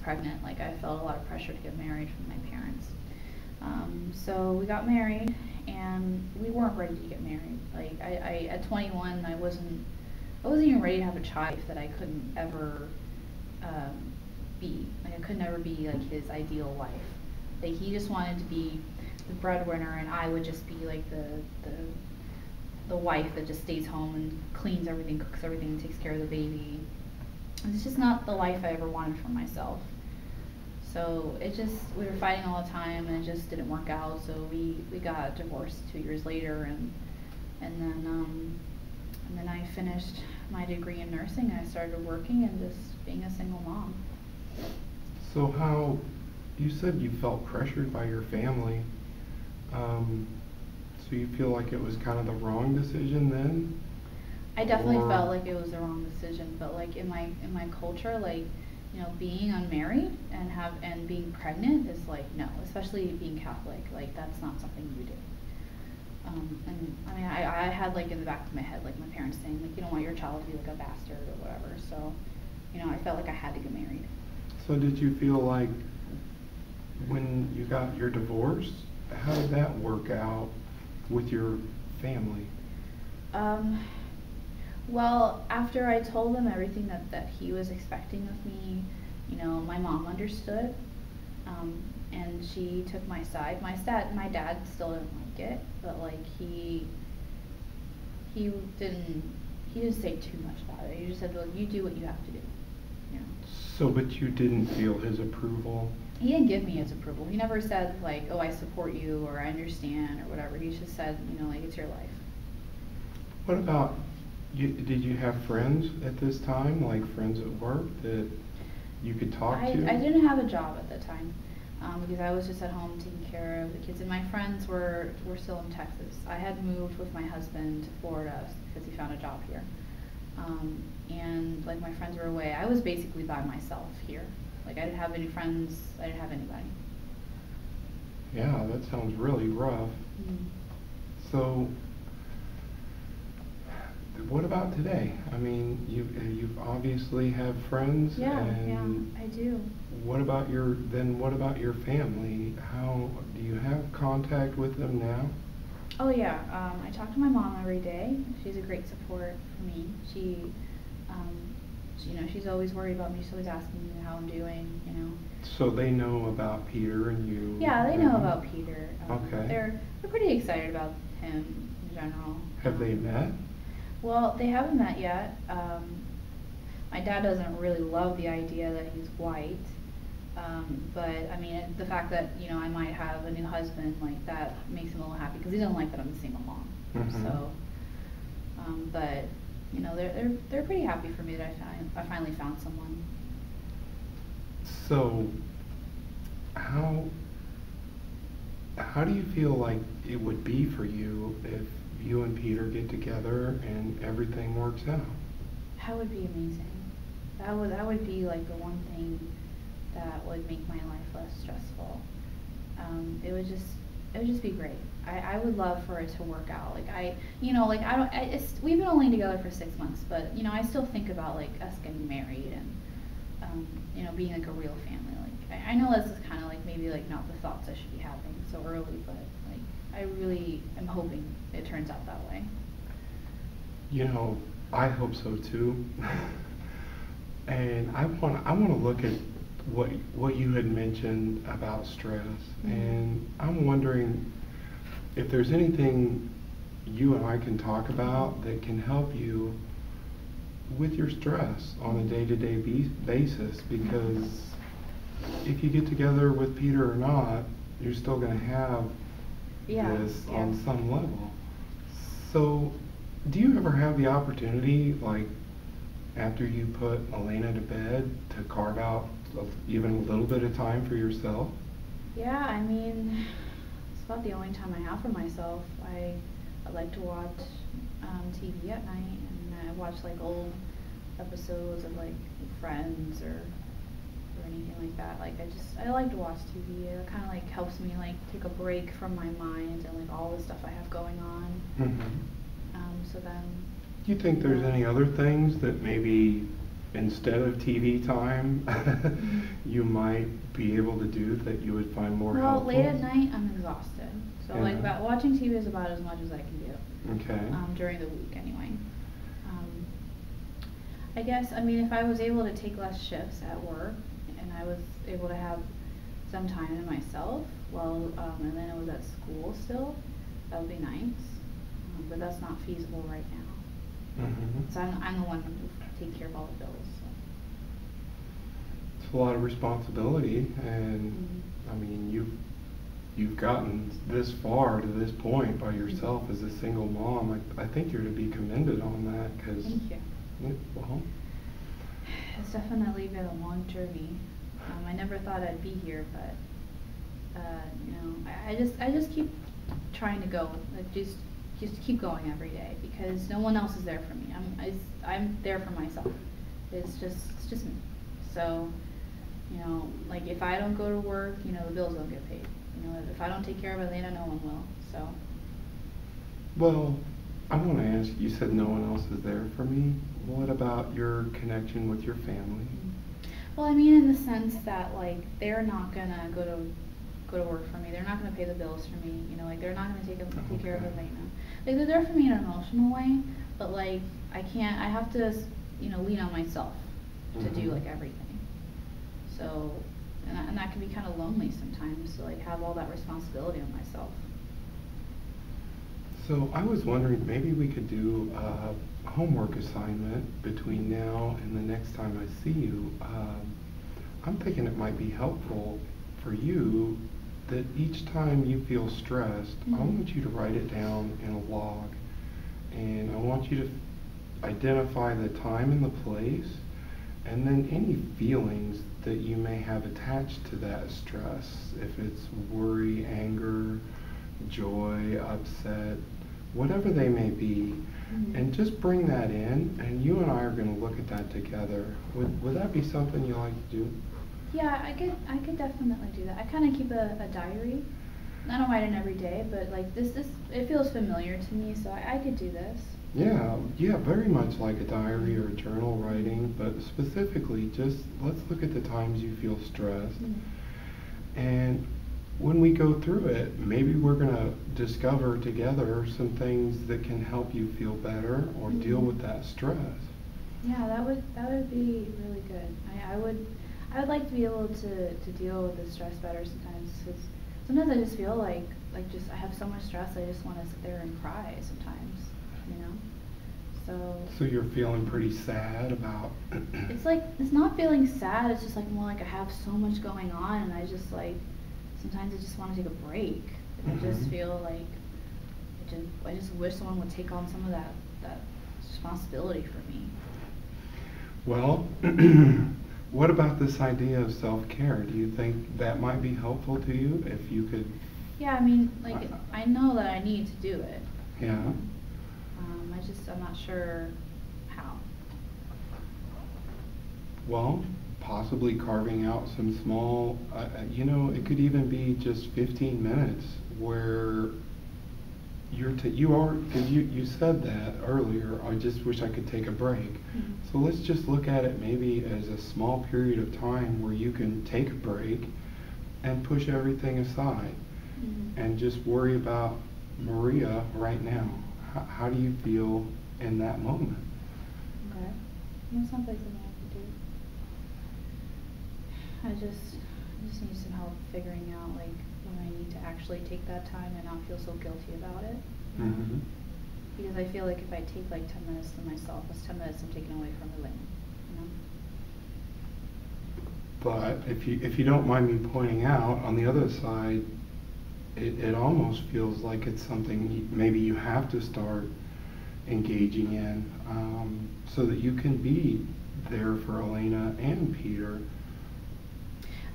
pregnant, like I felt a lot of pressure to get married from my parents. So we got married, and we weren't ready to get married. Like I at 21, I wasn't even ready to have a child that I couldn't ever be. Like I could never be like his ideal wife. Like he just wanted to be the breadwinner, and I would just be like the wife that just stays home and cleans everything, cooks everything, takes care of the baby. It's just not the life I ever wanted for myself. So we were fighting all the time, and it just didn't work out. So we got divorced 2 years later, and then I finished my degree in nursing, and I started working and just being a single mom. So you said you felt pressured by your family. So you feel like it was kind of the wrong decision then? I definitely felt like it was the wrong decision, but like in my culture, like, you know, being unmarried and being pregnant is like no, especially being Catholic, like that's not something you do. And I mean, I had like in the back of my head, like my parents saying like you don't want your child to be like a bastard or whatever. So, you know, I felt like I had to get married. So did you feel like when you got your divorce, how did that work out with your family? Well, after I told them everything that he was expecting of me, you know, my mom understood, and she took my side. My dad still didn't like it, but like he didn't say too much about it. He just said, well, you do what you have to do. You know. So, but you didn't feel his approval? He didn't give me his approval. He never said like, oh, I support you, or I understand, or whatever. He just said, you know, like, it's your life. What about, did you have friends at this time, like friends at work that you could talk to? I didn't have a job at the time, because I was just at home taking care of the kids, and my friends were still in Texas. I had moved with my husband to Florida because he found a job here. And like my friends were away. I was basically by myself here. Like I didn't have any friends, I didn't have anybody. Yeah, that sounds really rough. So, what about today? I mean, you obviously have friends. Yeah, and yeah, I do. What about your family? How do you have contact with them now? Oh yeah, I talk to my mom every day. She's a great support for me. She, you know, she's always worried about me. She's always asking me how I'm doing, you know. So they know about Peter and you? Yeah, they know about Peter. Okay. They're pretty excited about him in general. Have they met? Well, they haven't met yet. My dad doesn't really love the idea that he's white. But I mean, the fact that, you know, I might have a new husband, like that makes him a little happy because he doesn't like that I'm a single mom. So, but you know, they're pretty happy for me that I finally found someone. So, how do you feel like it would be for you if you and Peter get together and everything works out? That would be amazing. That would be like the one thing that would make my life less stressful. It would just be great. I would love for it to work out. Like we've been only together for 6 months, but you know, I still think about like us getting married and you know, being like a real family. Like I know this is kind of like maybe like not the thoughts I should be having so early, but like I really am hoping it turns out that way. You know, I hope so too. And I want to look at what you had mentioned about stress, and I'm wondering if there's anything you and I can talk about that can help you with your stress on a day-to-day basis, because if you get together with Peter or not, you're still going to have this on some level. So do you ever have the opportunity, like after you put Elena to bed, to carve out even a little bit of time for yourself? Yeah, I mean, it's about the only time I have for myself. I like to watch TV at night, and I watch like old episodes of like Friends or anything like that. Like I like to watch TV. It kind of like helps me like take a break from my mind and like all the stuff I have going on. So then. Do you think there's any other things that maybe instead of TV time you might be able to do that you would find more helpful? Well, late at night, I'm exhausted. So, Yeah. like, about watching TV is about as much as I can do. Okay. During the week, anyway. I guess, I mean, if I was able to take less shifts at work, and I was able to have some time to myself, well, and then it was at school still, that would be nice. But that's not feasible right now. Mm-hmm. So I'm the one who takes care of all the bills. So. It's a lot of responsibility, and Mm-hmm. I mean, you've gotten this far to this point by yourself as a single mom. I think you're to be commended on that, because Thank you. Well, It's definitely been a long journey. I never thought I'd be here, but you know, I just keep trying to go, like just keep going every day, because no one else is there for me. I'm there for myself. It's just me. So, you know, like if I don't go to work, you know, the bills don't get paid. You know, if I don't take care of Elena, no one will. So. well, I want to ask, you said no one else is there for me. What about your connection with your family? Well, I mean, in the sense that, like, they're not gonna go to work for me. They're not gonna pay the bills for me. You know, like, they're not gonna take care of Okay. Elena. Like, they're there for me in an emotional way, but like, I have to, you know, lean on myself to do Mhm. like everything. So, and that can be kind of lonely sometimes, to like have all that responsibility on myself. So I was wondering, maybe we could do a homework assignment between now and the next time I see you. I'm thinking it might be helpful for you that each time you feel stressed, I want you to write it down in a log. And I want you to identify the time and the place, and then any feelings that you may have attached to that stress. If it's worry, anger, joy, upset, whatever they may be, and just bring that in, and you and I are going to look at that together. Would that be something you like to do? Yeah, I could definitely do that. I kind of keep a diary. I don't write it every day, but like this it feels familiar to me, so I could do this. Yeah, very much like a diary or a journal writing, but specifically just let's look at the times you feel stressed. And when we go through it, maybe we're going to discover together some things that can help you feel better or deal with that stress. Yeah, that would be really good. I would like to be able to deal with the stress better sometimes, because sometimes I just feel like just I have so much stress, I just want to sit there and cry sometimes, you know. So you're feeling pretty sad about it's like, it's not feeling sad, it's just like more like I have so much going on, and I just like sometimes I just want to take a break. I just feel like I just wish someone would take on some of that responsibility for me. Well, what about this idea of self-care? Do you think that might be helpful to you if you could? Yeah, I mean, like, I know that I need to do it. Yeah. I'm not sure how. Well, possibly carving out some small, you know, it could even be just 15 minutes where you said that earlier, I just wish I could take a break. So let's just look at it maybe as a small period of time where you can take a break and push everything aside and just worry about Maria right now. How do you feel in that moment? Okay. That sounds like something I could do. I just need some help figuring out like when I need to actually take that time and not feel so guilty about it. Because I feel like if I take like 10 minutes to myself, that's 10 minutes I'm taking away from Elaine, you know? But if you don't mind me pointing out, on the other side, it almost feels like it's something maybe you have to start engaging in, so that you can be there for Elena and Peter.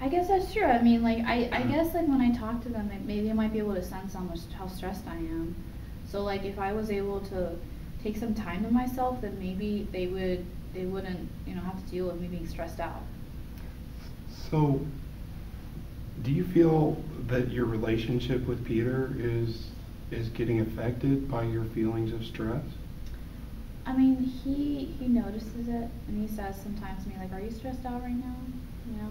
I guess that's true. I mean, like, I guess like when I talk to them, maybe I might be able to sense how stressed I am. So like if I was able to take some time to myself, then maybe they wouldn't, you know, have to deal with me being stressed out. So, do you feel that your relationship with Peter is getting affected by your feelings of stress? I mean, he notices it, and he says sometimes to me, like, "Are you stressed out right now?" You know?